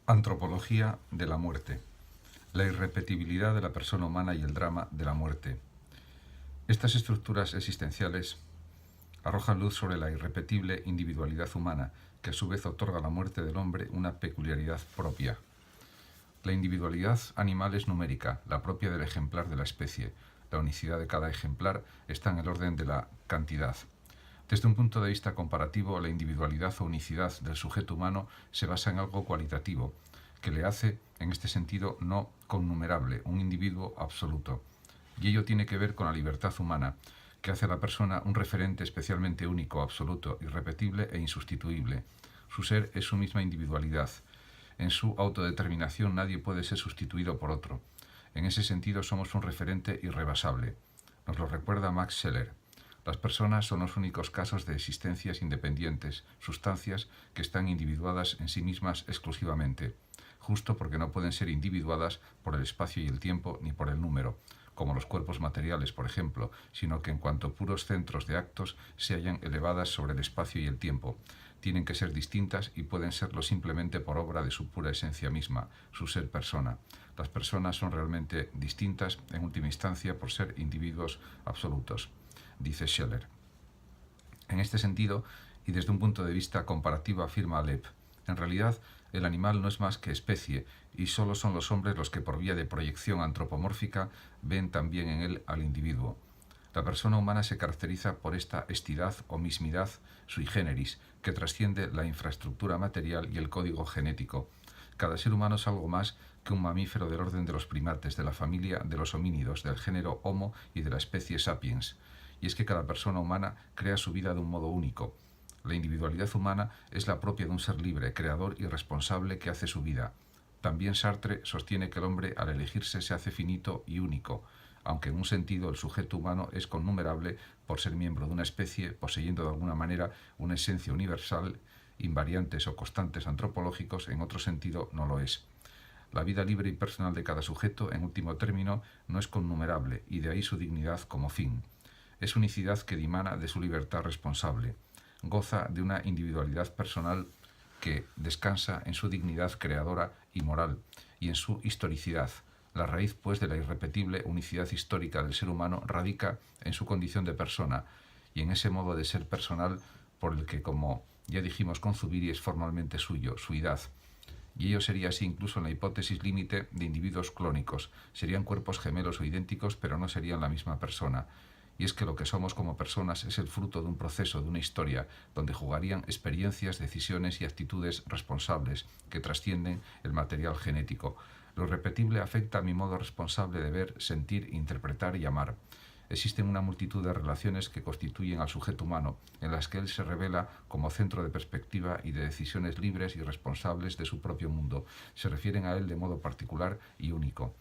Antropología de la muerte. La irrepetibilidad de la persona humana y el drama de la muerte. Estas estructuras existenciales arrojan luz sobre la irrepetible individualidad humana, que a su vez otorga a la muerte del hombre una peculiaridad propia. La individualidad animal es numérica, la propia del ejemplar de la especie. La unicidad de cada ejemplar está en el orden de la cantidad. Desde un punto de vista comparativo, la individualidad o unicidad del sujeto humano se basa en algo cualitativo, que le hace, en este sentido, no connumerable, un individuo absoluto. Y ello tiene que ver con la libertad humana, que hace a la persona un referente especialmente único, absoluto, irrepetible e insustituible. Su ser es su misma individualidad. En su autodeterminación nadie puede ser sustituido por otro. En ese sentido somos un referente irrebasable. Nos lo recuerda Max Scheler. Las personas son los únicos casos de existencias independientes, sustancias que están individuadas en sí mismas exclusivamente, justo porque no pueden ser individuadas por el espacio y el tiempo ni por el número, como los cuerpos materiales, por ejemplo, sino que en cuanto puros centros de actos se hallan elevadas sobre el espacio y el tiempo. Tienen que ser distintas y pueden serlo simplemente por obra de su pura esencia misma, su ser persona. Las personas son realmente distintas, en última instancia, por ser individuos absolutos, dice Scheler. En este sentido, y desde un punto de vista comparativo, afirma Lepp, en realidad el animal no es más que especie, y solo son los hombres los que por vía de proyección antropomórfica ven también en él al individuo. La persona humana se caracteriza por esta estidad o mismidad sui generis, que trasciende la infraestructura material y el código genético. Cada ser humano es algo más que un mamífero del orden de los primates, de la familia de los homínidos, del género Homo y de la especie Sapiens. Y es que cada persona humana crea su vida de un modo único. La individualidad humana es la propia de un ser libre, creador y responsable que hace su vida. También Sartre sostiene que el hombre al elegirse se hace finito y único, aunque en un sentido el sujeto humano es connumerable por ser miembro de una especie, poseyendo de alguna manera una esencia universal, invariantes o constantes antropológicos, en otro sentido no lo es. La vida libre y personal de cada sujeto, en último término, no es connumerable, y de ahí su dignidad como fin. Es unicidad que dimana de su libertad responsable. Goza de una individualidad personal que descansa en su dignidad creadora y moral y en su historicidad. La raíz, pues, de la irrepetible unicidad histórica del ser humano radica en su condición de persona y en ese modo de ser personal por el que, como ya dijimos con Zubiri, es formalmente suyo, suidad. Y ello sería así incluso en la hipótesis límite de individuos clónicos. Serían cuerpos gemelos o idénticos, pero no serían la misma persona. Y es que lo que somos como personas es el fruto de un proceso, de una historia, donde jugarían experiencias, decisiones y actitudes responsables que trascienden el material genético. Lo irrepetible afecta a mi modo responsable de ver, sentir, interpretar y amar. Existen una multitud de relaciones que constituyen al sujeto humano, en las que él se revela como centro de perspectiva y de decisiones libres y responsables de su propio mundo. Se refieren a él de modo particular y único.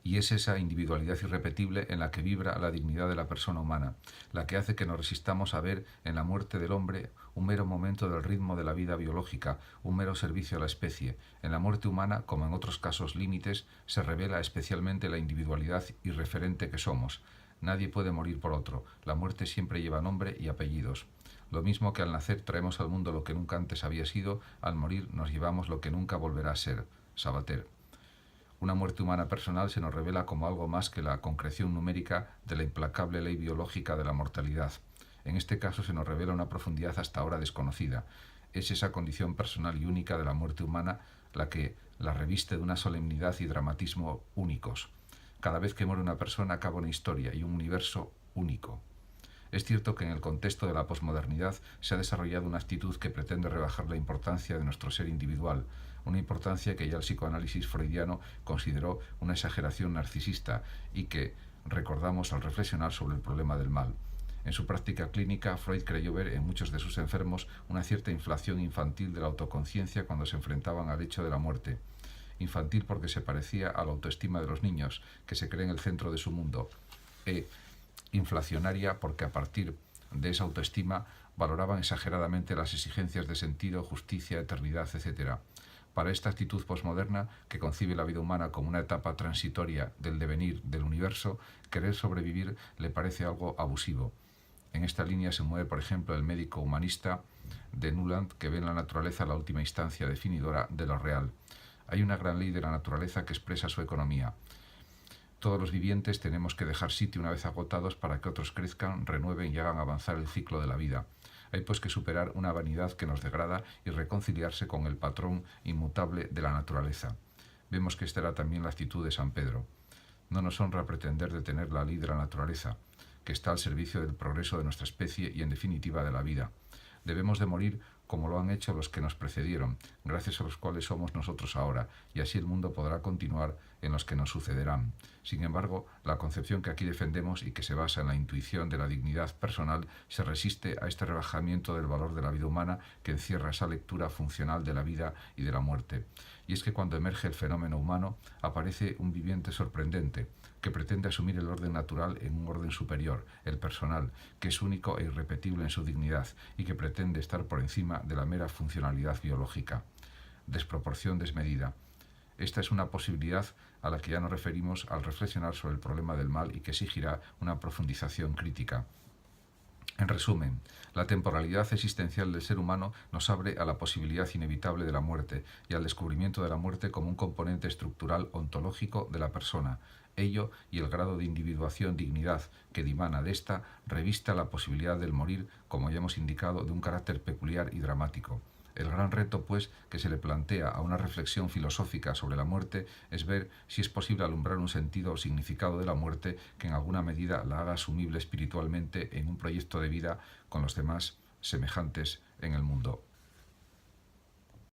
Y es esa individualidad irrepetible en la que vibra la dignidad de la persona humana, la que hace que nos resistamos a ver en la muerte del hombre un mero momento del ritmo de la vida biológica, un mero servicio a la especie. En la muerte humana, como en otros casos límites, se revela especialmente la individualidad irreferente que somos. Nadie puede morir por otro. La muerte siempre lleva nombre y apellidos. Lo mismo que al nacer traemos al mundo lo que nunca antes había sido, al morir nos llevamos lo que nunca volverá a ser. Sabater. Una muerte humana personal se nos revela como algo más que la concreción numérica de la implacable ley biológica de la mortalidad. En este caso se nos revela una profundidad hasta ahora desconocida. Es esa condición personal y única de la muerte humana la que la reviste de una solemnidad y dramatismo únicos. Cada vez que muere una persona acaba una historia y un universo único. Es cierto que en el contexto de la posmodernidad se ha desarrollado una actitud que pretende rebajar la importancia de nuestro ser individual, una importancia que ya el psicoanálisis freudiano consideró una exageración narcisista y que recordamos al reflexionar sobre el problema del mal. En su práctica clínica, Freud creyó ver en muchos de sus enfermos una cierta inflación infantil de la autoconciencia cuando se enfrentaban al hecho de la muerte. Infantil porque se parecía a la autoestima de los niños, que se creen el centro de su mundo, inflacionaria porque a partir de esa autoestima valoraban exageradamente las exigencias de sentido, justicia, eternidad, etc. Para esta actitud posmoderna, que concibe la vida humana como una etapa transitoria del devenir del universo, querer sobrevivir le parece algo abusivo. En esta línea se mueve, por ejemplo, el médico humanista de Nuland, que ve en la naturaleza la última instancia definidora de lo real. Hay una gran ley de la naturaleza que expresa su economía. Todos los vivientes tenemos que dejar sitio una vez agotados para que otros crezcan, renueven y hagan avanzar el ciclo de la vida. Hay pues que superar una vanidad que nos degrada y reconciliarse con el patrón inmutable de la naturaleza. Vemos que esta era también la actitud de San Pedro. No nos honra pretender detener la ley de la naturaleza, que está al servicio del progreso de nuestra especie y en definitiva de la vida. Debemos de morir como lo han hecho los que nos precedieron, gracias a los cuales somos nosotros ahora, y así el mundo podrá continuar en los que nos sucederán. Sin embargo, la concepción que aquí defendemos y que se basa en la intuición de la dignidad personal se resiste a este rebajamiento del valor de la vida humana que encierra esa lectura funcional de la vida y de la muerte. Y es que cuando emerge el fenómeno humano, aparece un viviente sorprendente, que pretende asumir el orden natural en un orden superior, el personal, que es único e irrepetible en su dignidad y que pretende estar por encima de la mera funcionalidad biológica. Desproporción desmedida. Esta es una posibilidad a la que ya nos referimos al reflexionar sobre el problema del mal y que exigirá una profundización crítica. En resumen, la temporalidad existencial del ser humano nos abre a la posibilidad inevitable de la muerte y al descubrimiento de la muerte como un componente estructural ontológico de la persona. Ello y el grado de individuación, dignidad que dimana de esta, revista la posibilidad del morir, como ya hemos indicado, de un carácter peculiar y dramático. El gran reto, pues, que se le plantea a una reflexión filosófica sobre la muerte es ver si es posible alumbrar un sentido o significado de la muerte que en alguna medida la haga asumible espiritualmente en un proyecto de vida con los demás semejantes en el mundo.